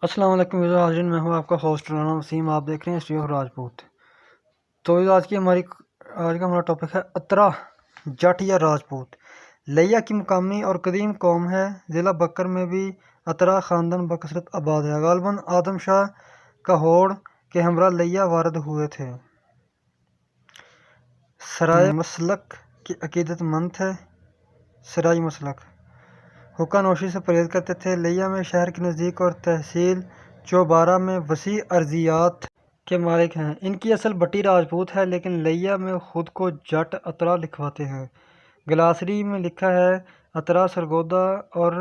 السلام علیکم حاضرین، میں ہوں آپ کا ہوسٹ رانا وسیم۔ آپ دیکھ رہے ہیں ہسٹری آف راجپوت۔ تو آج کا ہمارا ٹاپک ہے اترا جٹ یا راجپوت۔ لیا کی مقامی اور قدیم قوم ہے۔ ضلع بکر میں بھی اترا خاندان بکثرت آباد ہے۔ غالباً آدم شاہ کاہوڑ کے ہمراہ لیا وارد ہوئے تھے۔ سرائے مسلک کے عقیدت مند تھے۔ سرائی مسلک حقہ نوشی سے پرہیز کرتے تھے۔ لیا میں شہر کے نزدیک اور تحصیل چوبارہ میں وسیع ارضیات کے مالک ہیں۔ ان کی اصل بٹی راجپوت ہے، لیکن لیا میں خود کو جٹ اترا لکھواتے ہیں۔ گلاسری میں لکھا ہے اترا سرگودا اور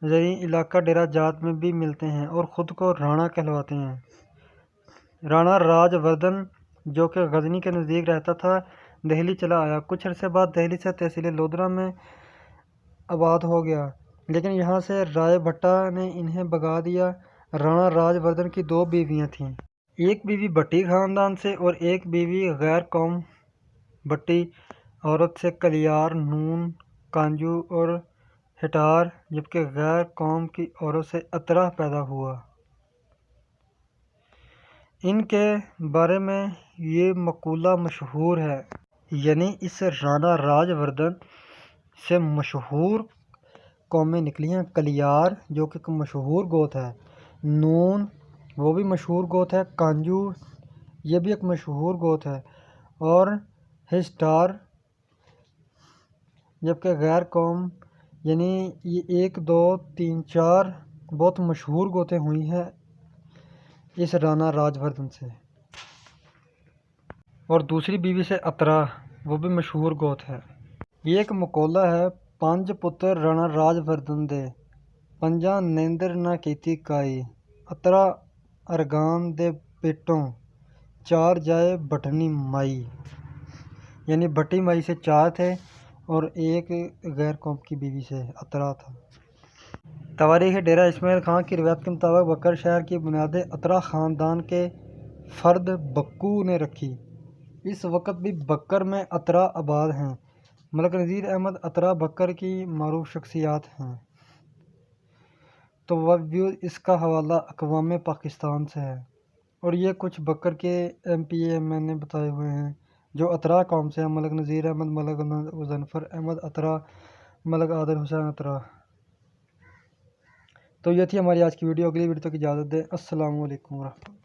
زرعی علاقہ ڈیرہ جات میں بھی ملتے ہیں اور خود کو رانا کہلواتے ہیں۔ رانا راج وردھن جو کہ غزنی کے نزدیک رہتا تھا، دہلی چلا آیا۔ کچھ عرصے بعد دہلی سے تحصیل لودھرا میں آباد ہو گیا، لیکن یہاں سے رائے بھٹا نے انہیں بھگا دیا۔ رانا راج وردھن کی دو بیویاں تھیں، ایک بیوی بٹی خاندان سے اور ایک بیوی غیر قوم بٹی عورت سے کلیار، نون، کانجو اور ہٹار، جبکہ غیر قوم کی عورت سے اترا پیدا ہوا۔ ان کے بارے میں یہ مقولہ مشہور ہے، یعنی اس رانا راج وردھن سے مشہور قومیں نکلی ہیں۔ کلیار جو کہ مشہور گوت ہے، نون وہ بھی مشہور گوت ہے، کانجو یہ بھی ایک مشہور گوت ہے، اور ہسٹار جبکہ غیر قوم، یعنی یہ 1 2 3 4 بہت مشہور گوتیں ہوئی ہیں اس رانا راج وردھن سے۔ اور دوسری بیوی سے اترا وہ بھی مشہور گوت ہے۔ یہ ایک مقولہ ہے، پانچ پتر رانا راج وردھن دے، پنجاں نیندر نہ کیتی کائی، اترا ارگان دے پیٹوں، چار جائے بٹھنی مائی، یعنی بٹی مائی سے 4 تھے اور ایک غیر قوم کی بیوی سے اترا تھا۔ تواریخ ڈیرہ اسماعیل خان کی روایت کے مطابق بکر شہر کی بنیادیں اترا خاندان کے فرد بکو نے رکھی۔ اس وقت بھی بکر میں اترا آباد ہیں۔ ملک نذیر احمد اترا بکر کی معروف شخصیات ہیں۔ تو اس کا حوالہ اقوام پاکستان سے ہے، اور یہ کچھ بکر کے MPA میں نے بتائے ہوئے ہیں جو اترا قوم سے ہیں: ملک نذیر احمد، ملک مظفر احمد اترا، ملک عادل حسین اترا۔ تو یہ تھی ہماری آج کی ویڈیو۔ اگلی ویڈیو تک اجازت دیں۔ السلام علیکم ورحمۃ اللہ۔